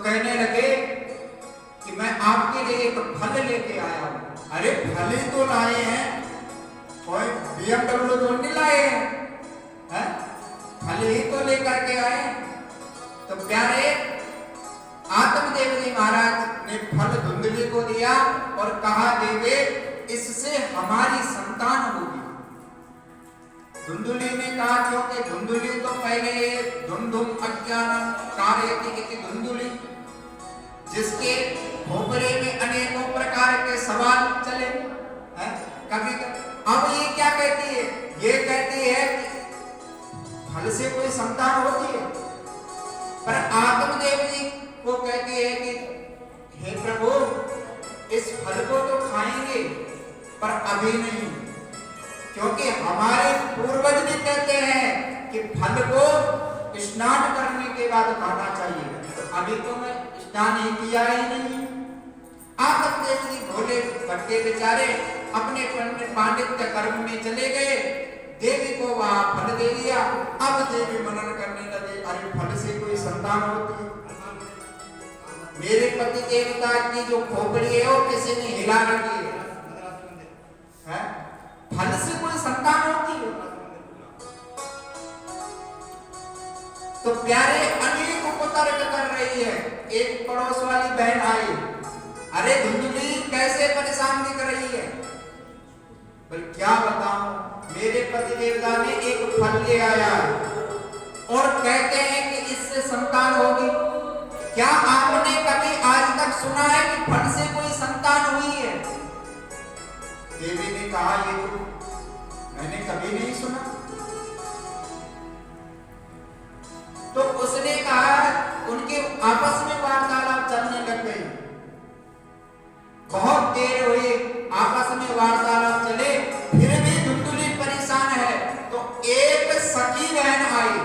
कहने लगे कि मैं आपके लिए एक फल लेके आया हूं। अरे फल ही तो लाए हैं, कोई BMW तो नहीं लाए हैं, फल ही तो लेकर के आए। तो प्यारे आत्मदेव जी महाराज ने फल धुंधली को दिया और कहा देवे इससे हमारी संतान होगी। धुंधली ने कहा क्योंकि धुंधली तो पहले धुंधुम अज्ञानम कारयति इति धुंधली, जिसके खोपड़े में अनेकों प्रकार के सवाल चले हैं कभी। अब ये क्या कहती है? ये कहती है कि फल से कोई संतान होती है, पर आत्मदेव जी वो कहती है कि हे प्रभु इस फल को तो खाएंगे पर अभी नहीं, क्योंकि हमारे पूर्वज भी कहते हैं कि फल को स्नान करने के बाद खाना चाहिए। तो अभी तो मैं स्नान ही किया ही नहीं। आत्मदेव जी भोले भटके बेचारे अपने पांडित्य कर्म में चले गए, देवी को वहां फल दे दिया। अब देवी मनन करने लगे अरे फल से कोई संतान होती है? मेरे पति देवता की जो खोपड़ी है वो किसी ने हिला रखी है, फल से कोई संतान होती है? तो प्यारे अनेक कुतर्क कर रही है। एक पड़ोस वाली बहन आई, अरे धुंधली कैसे परेशान दिख रही है? बोल क्या बताऊं, मेरे पति देवता ने एक फल ले आया और कहते हैं कि इससे संतान होगी। क्या आपने कभी आज तक सुना है कि फल से कोई संतान हुई है? देवी ने कहा ये तो मैंने कभी नहीं सुना। तो उसने कहा, उनके आपस में वार्तालाप चलने लग गई। बहुत देर हुई, आपस में वार्तालाप चले, फिर भी धुंधली परेशान है। तो एक सखी बहन आई,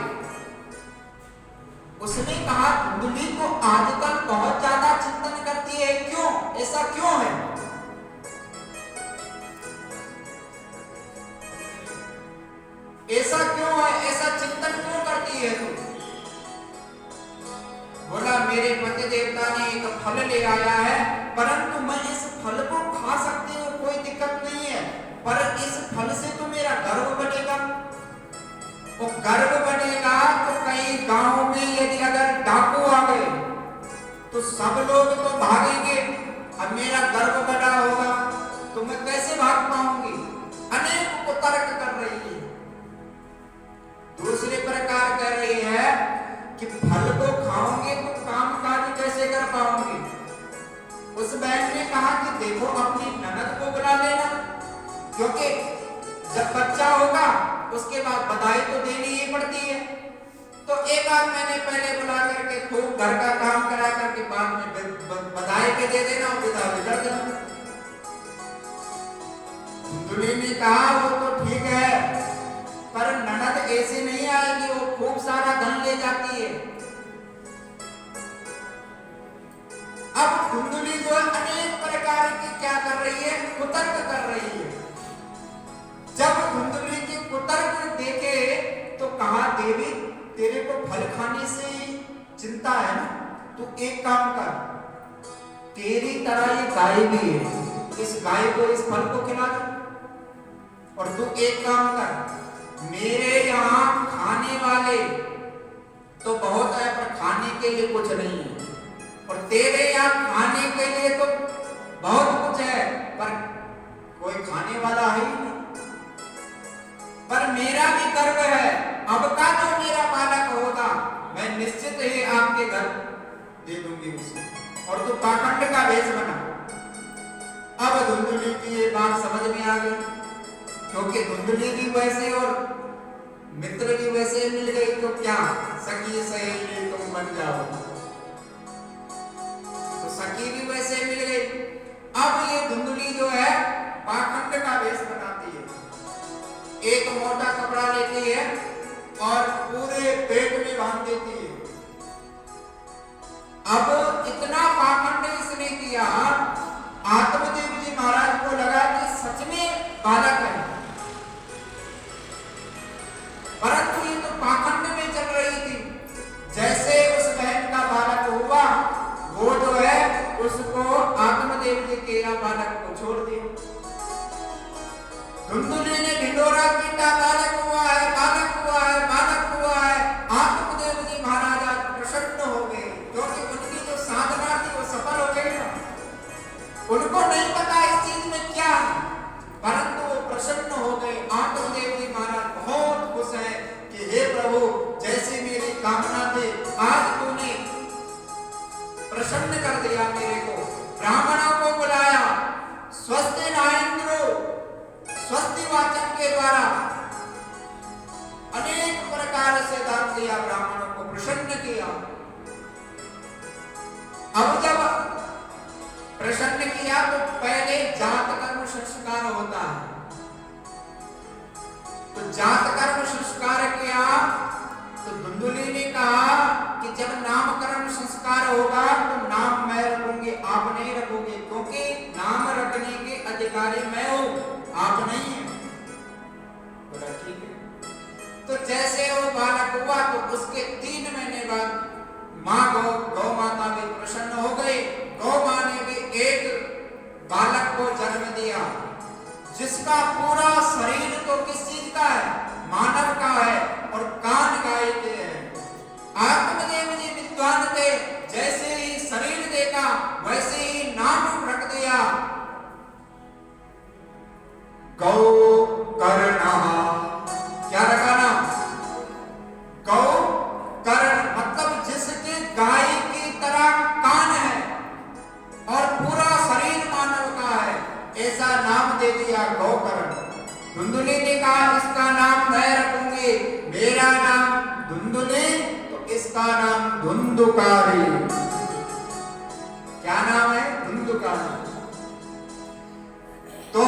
उसने कहा धुंधली को आजकल बहुत ज्यादा चिंतन करती है, क्यों? ऐसा क्यों है? ऐसा क्यों है? ऐसा चिंतन क्यों करती है तू? बोला मेरे पति देवता ने एक फल ले आया है, परंतु मैं इस फल को खा सकती हूँ, कोई दिक्कत नहीं है, पर इस फल से तो मेरा गर्व बनेगा। वो गर्व बनेगा तो कहीं गांव में यदि अगर डाकू आ गए तो सब लोग तो भागेंगे, अब मेरा गर्व बना होगा तो मैं कैसे भाग पाऊंगी? अनेक कुतर्क कर रही है। दूसरे प्रकार कह रही है कि फल को खाओगे तो काम काज कैसे कर पाओगे? उस बहन ने कहा कि देखो अपनी ननद को बुला लेना, क्योंकि जब बच्चा होगा उसके बाद बधाई तो देनी ही पड़ती है। तो एक आध महीने पहले बुला करके खूब घर का काम करा करके बाद में बधाई के दे देना और विदा कर देना। धुंधली ने कहा वो तो ठीक है, पर ननद ऐसे नहीं आएगी, वो खूब सारा धन ले जाती है। अब धुंधली जो अनेक प्रकार की क्या कर रही है? कुतर्क कर रही है। जब धुंधली के कुतर्क देखे तो कहा देवी तेरे को फल खाने से चिंता है ना, तू एक काम कर, तेरी तरह ये गाय भी है, इस गाय को इस फल को खिला दे। और तू एक काम कर, मेरे यहाँ खाने वाले तो बहुत है पर खाने के लिए कुछ नहीं है, और तेरे यहाँ खाने के लिए तो बहुत कुछ है पर कोई खाने वाला है ही नहीं। पर मेरा भी गर्व है, अब का जो मेरा बालक होगा मैं निश्चित ही आपके घर दे दूंगी उसे, और तो पाखंड का भेष बना। अब धुंधली की ये बात समझ में आ गई, क्योंकि धुंधली भी वैसे और मित्र भी वैसे मिल गई, तो क्या सखी सहेली तुम बन जाओ, तो सखी भी वैसे मिल गई। अब ये धुंधली जो है पाखंड का भेष बनाती है, एक मोटा कपड़ा लेती है और पूरे पेट में बांध देती है। अब इतना पाखंड इसने किया, आत्मदेव जी महाराज को लगा कि सच में बालक है, परंतु ये तो पाखंड में चल रही थी। जैसे उस बहन का बालक हुआ धुंधुली ने ढिंडोरा पीटा, बालक हुआ है, बालक हुआ है, बालक हुआ है। आत्मदेव जी महाराज आज प्रसन्न हो गए, क्योंकि उनकी जो साधना थी वो सफल हो गई ना। उनको नहीं पता इस चीज में क्या, परंतु वो प्रसन्न हो गए। आत्मदेव जी महाराज बहुत खुश है कि हे प्रभु, जैसी मेरी कामना थी आज तूने प्रसन्न कर दिया मेरे को। ब्राह्मणों को बुलाया, स्वस्ति न इंद्रो, स्वस्ति वाचन के द्वारा अनेक प्रकार से दान दिया, ब्राह्मणों को प्रसन्न किया। अब जब प्रसन्न किया तो पहले जात कर्म संस्कार होता है, तो जात कर्म संस्कार किया। तो धुंधुली ने कहा कि जब नामकरण संस्कार होगा तो नाम मैं रखूंगी, आप नहीं रखोगे, क्योंकि नाम रखने के अधिकारी मैं हूं, आप नहीं है। बोला ठीक है। तो जैसे वो बालक हुआ तो उसके 3 महीने बाद माँ गौ माता भी प्रसन्न हो गई। गौ माँ ने भी एक बालक को जन्म दिया, जिसका पूरा शरीर तो किस चीज का है, मानव का है, और कान गाय के हैं। आत्मदेव जी विद्वान थे, जैसे ही शरीर देखा वैसे ही नाम रख दिया, गौ कर्णा। क्या रखा नाम? गौ कर्ण, मतलब जिसके गाय की तरह कान है और पूरा शरीर मानव का है, ऐसा नाम दे दिया गौकर्ण। धुंधुली ने कहा इसका नाम मैं रखूंगी, मेरा नाम धुंधुली, तो इसका नाम धुंधुकारी। क्या नाम है? धुंधुकारी। तो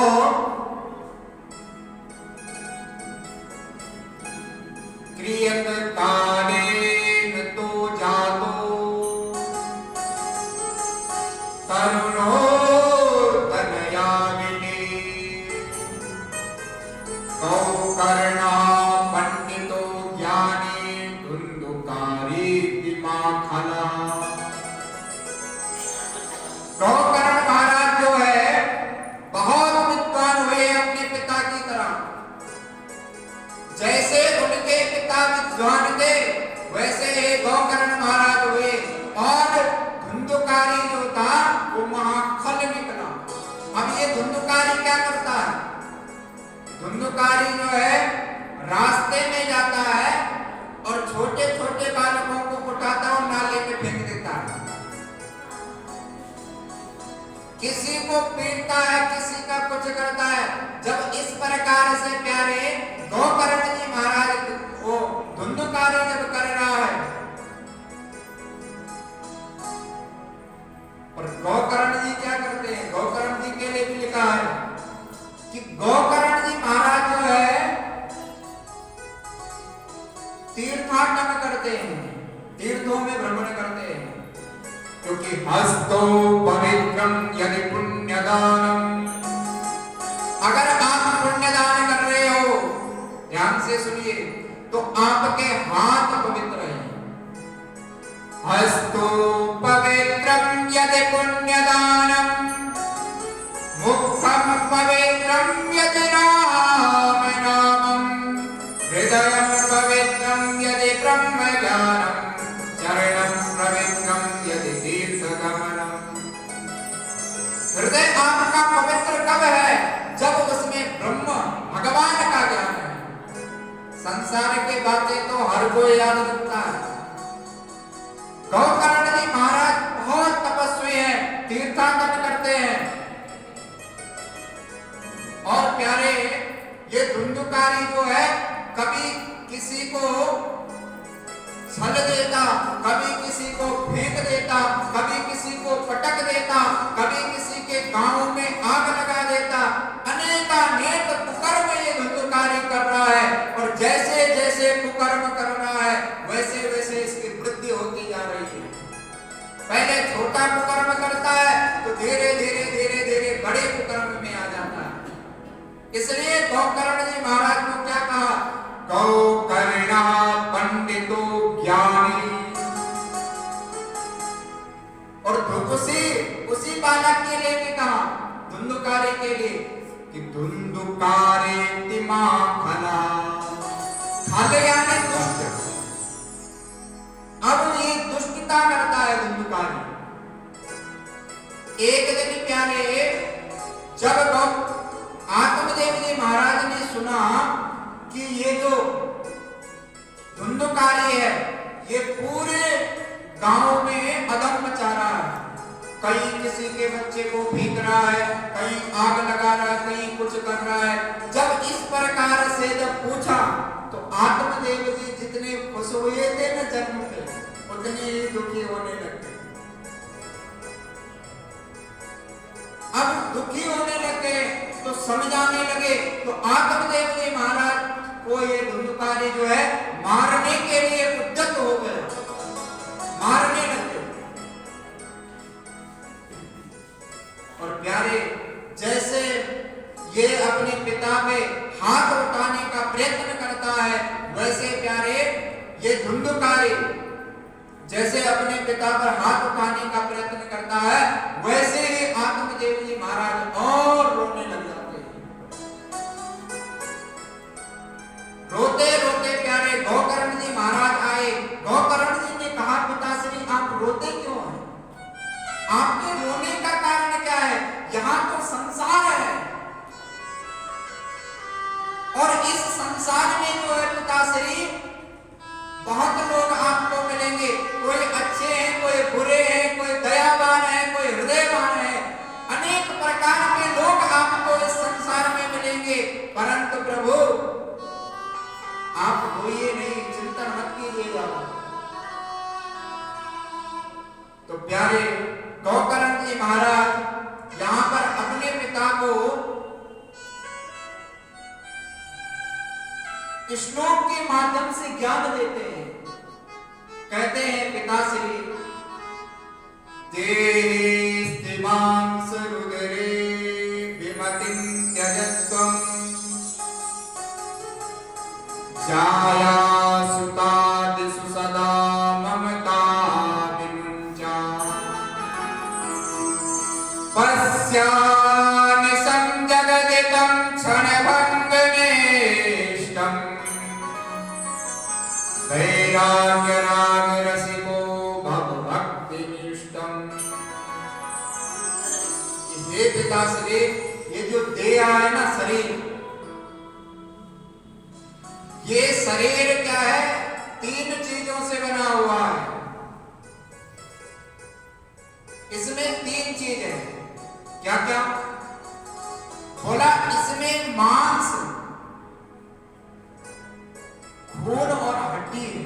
क्रियत कालेन तो जातो तरुणो तनयामिनी, गौकर्णा पंडितो ज्ञानी धुंधुकारी दिमाखला। गौकर्ण महाराज जो है बहुत विद्वान हुए अपने पिता की तरह। जैसे उनके पिता विद्वान थे वैसे ही गौकर्ण महाराज हुए, और धुंधुकारी जो था वो महाखल निकला। अब ये धुंधुकारी क्या करता है? धुंधुकारी जो है रास्ते में जाता है और छोटे छोटे बालकों को उठाता और नाले में फेंक देता है, किसी को पीटता है, किसी का कुछ करता है। जब इस प्रकार से प्यारे गौकर्ण जी महाराज वो धुंधुकारी जब कर रहा है, और गौकर्ण जी क्या करते हैं? गौकर्ण जी के लिए भी लिखा है कि गौकर्ण जी महाराज जो है तीर्थाटन करते हैं, तीर्थों में भ्रमण करते हैं, क्योंकि हस्तो पवित्रम यदि पुण्यदानम, अगर आप पुण्यदान कर रहे हो, ध्यान से सुनिए, तो आपके हाथ पवित्र हैं। हस्तो पवित्रम यदि पुण्यदानम, मुखम पवित्रम यदि राम नामम, हृदयम पवित्रम यदि ब्रह्म ज्ञानम, चरणम पवित्रम यदि तीर्थगमनम। हृदय आपका पवित्र कब है? जब उसमें ब्रह्म भगवान का ज्ञान है। संसार की बातें तो हर कोई याद रखता है। गौकर्ण जी महाराज बहुत तपस्वी हैं, तीर्थाटन करते हैं, और प्यारे ये धुंधुकारी जो है कभी किसी को छल देता, कभी किसी को फेंक देता, कभी किसी को पटक देता, कभी किसी के गांव में आग लगा देता। अनेकानेक कुकर्म ये धुंधुकारी कर रहा है, और जैसे जैसे कुकर्म कर रहा है वैसे वैसे इसकी वृद्धि होती जा रही है। पहले छोटा कुकर्म करता है तो धीरे धीरे धीरे धीरे बड़े कुकर्म में आ जाता है। इसलिए गौकर्ण जी महाराज को क्या कहा? गौकर्णा पंडितो ज्ञानी। और उसी बालक के लिए भी कहा, धुंधुकारी कारयति माखना। खल यानी दुष्ट। अब ये दुष्टता करता है धुंधकारी। एक दिन प्यारे जब आत्मदेव जी महाराज ने सुना कि ये जो धुंधकारी है ये पूरे गांव में अदम मचा रहा है, कहीं किसी के बच्चे को फेंक रहा है, कहीं आग लगा रहा है, कहीं कुछ कर रहा है। जब इस प्रकार से जब पूछा तो आत्मदेव जी जितने खुश हुए थे न जन्म पे उतने ही दुखी होने लगे। अब दुखी होने लगे तो समझाने लगे तो आत्मदेव जी महाराज को ये धुंधकारी जो है मारने के लिए उद्यत हो गए, मारने लगे। और प्यारे जैसे ये अपने पिता पे हाथ उठाने का प्रयत्न करता है वैसे प्यारे ये धुंधकारी जैसे अपने पिता पर हाथ उठाने का प्रयत्न करता है वैसे ही आत्मदेव जी महाराज और रोने लग जाते हैं। रोते रोते प्यारे गोकर्ण जी महाराज आए। गोकर्ण जी ने कहा पिताश्री आप रोते क्यों हैं? आपके रोने का कारण क्या है? यहाँ तो संसार है और इस संसार में जो है पिताश्री बहुत लोग आपको मिलेंगे, कोई अच्छे हैं, कोई बुरे हैं, कोई दयावान है, कोई हृदयवान है, अनेक प्रकार के लोग आपको इस संसार में मिलेंगे। परंतु प्रभु आप रोइए नहीं, चिंतन मत कीजिएगा। तो प्यारे गोकर्ण जी महाराज यहाँ पर अपने पिता को श्लोक के माध्यम से ज्ञान देते हैं। कहते हैं पिताश्री देस्तिमां सरुदरे विमतिं त्यजत्वं जाया सुतादिषु सदा ममता विमुञ्चा पश्यामि संजगदितं क्षणभङ्गनिष्ठम् वैराग्य राग रसिको भव भक्ति निष्ठम। ये पिताश्री ये जो देह है ना शरीर, ये शरीर क्या है? तीन चीजों से बना हुआ है। इसमें तीन चीज है। क्या क्या? बोला इसमें मांस, खून और हड्डी है।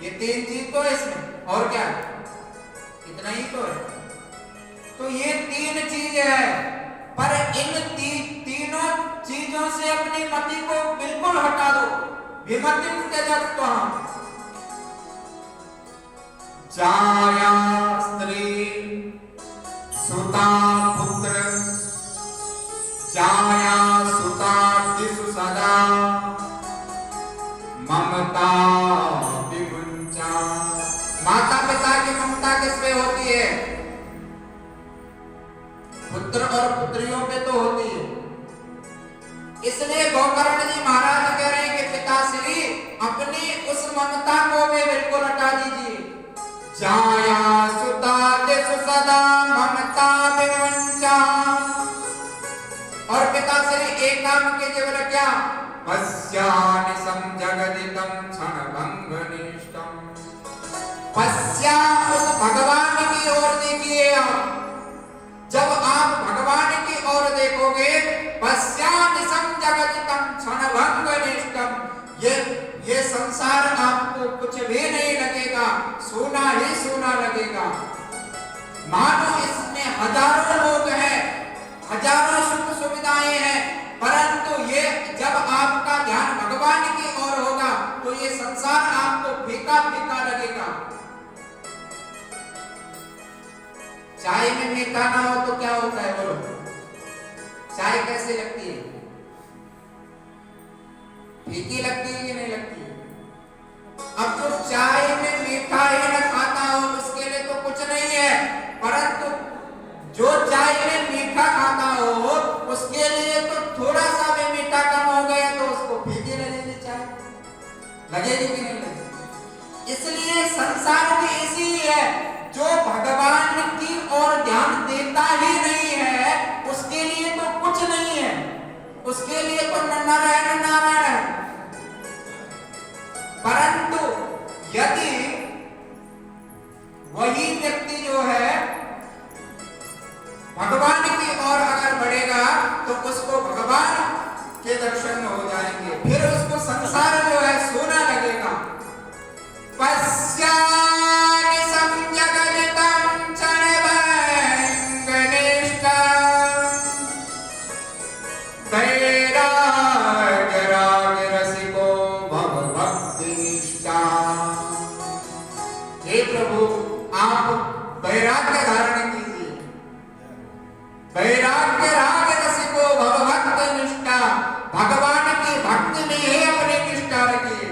ये तीन चीज तो है इसमें, और क्या है? इतना ही तो है। तो ये तीन चीज है, पर इन तीनों चीजों से अपनी मति को बिल्कुल हटा दो। विमतिं त्यजत्वम् जाया स्त्री सुता पुत्र जाया सुतादिषु सदा ममता विमुञ्चा। माता पिता की ममता किस पे होती है? पुत्र और पुत्रियों पे तो होती है। इसलिए गोकर्ण जी महाराज कह रहे हैं कि पिताश्री अपनी उस ममता को भी बिल्कुल हटा दीजिए। जाया सुतादिषु सदा ममता विमुञ्चा। और पिताश्री एक काम कीजिए, बोला क्या? पश्यामि संजगदितं क्षणभङ्गनिष्ठम्। पश्या उस भगवान की ओर देखिए आप। जब आप भगवान की ओर देखोगे, पश्यामि संजगदितं क्षणभङ्गनिष्ठम्, ये संसार आपको कुछ भी नहीं लगेगा, सोना ही सोना लगेगा। मानो इसमें हजारों लोग हैं, हजारों सुख सुविधाएं हैं, परंतु ये जब आपका ध्यान भगवान की ओर होगा तो ये संसार आपको फीका फीका लगेगा। चाय में मीठा ना हो तो क्या होता है? बोलो, चाय कैसे लगती है? फीकी लगती है कि नहीं लगती है? अब जो चाय में मीठा ही न खाता हो उसके लिए तो कुछ नहीं है, परंतु जो चाय में मीठा खाता हो उसके लिए तो थोड़ा सा भी मीठा कम लगेगी कि नहीं लगेगी? इसलिए संसार में ऐसी ही है, जो भगवान की ओर ध्यान देता ही नहीं है, उसके लिए तो कुछ नहीं है, उसके लिए तो नारायण नारायण है। परंतु यदि वही व्यक्ति जो है भगवान की ओर अगर बढ़ेगा तो उसको भगवान के दर्शन हो जाएंगे, फिर उसको संसार जो है सोना लगेगा। पश्यामि संजगदितं क्षणभङ्गनिष्ठं वैराग्यरागरसिको भवभक्तिनिष्ठा। हे प्रभु, आप वैराग्य धारण कीजिए, वैराग्य राग रसिको भवभक्तिनिष्ठा, भगवान की भक्ति में ही अपनी निष्ठा रखिए।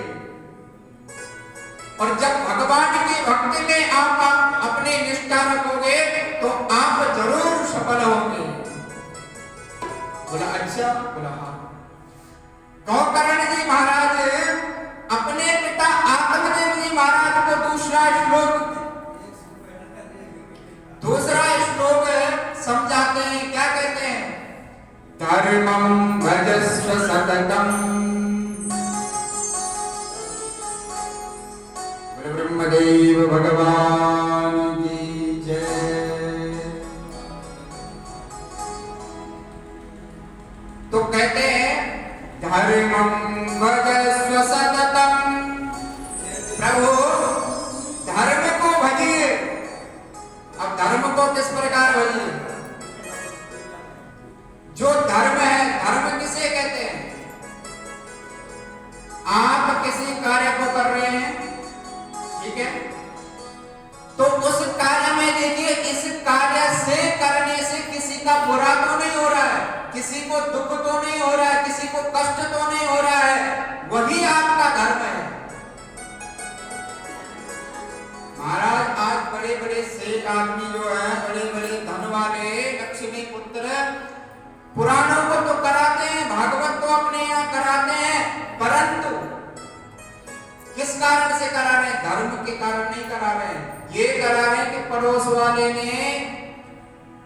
और जब भगवान की भक्ति में आप अपनी निष्ठा रखोगे तो आप जरूर सफल होंगे। बोला अच्छा, बोला हाँ। गौकर्ण जी महाराज अपने पिता आत्मदेव जी महाराज को दूसरा श्लोक समझाते हैं। क्या कहते हैं? धर्मं भजस्व सततम्। ब्रह्मदेव भगवान की जय। तो कहते हैं धर्मं भजस्व सततम्, प्रभु धर्म को भजिए। अब धर्म को किस प्रकार भजिए? जो धर्म है, धर्म किसे कहते हैं? आप किसी कार्य को कर रहे हैं, ठीक है, तो उस कार्य में देखिए, इस कार्य से करने से किसी का बुरा तो नहीं हो रहा है, किसी को दुख तो नहीं हो रहा है, किसी को कष्ट तो नहीं हो रहा है, वही आपका धर्म है। महाराज आज बड़े बड़े सेठ आदमी जो है, बड़े बड़े धन वाले लक्ष्मी पुत्र, पुराणों को तो कराते हैं, भागवत तो अपने यहाँ कराते हैं, परंतु किस कारण से करा रहे हैं? धर्म के कारण नहीं करा रहे हैं। ये करा रहे हैं कि पड़ोस वाले ने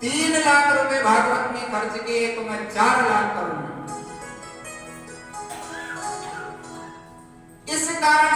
3 लाख रुपए भागवत में खर्च किए तो मैं 4 लाख करूंगा। इस कारण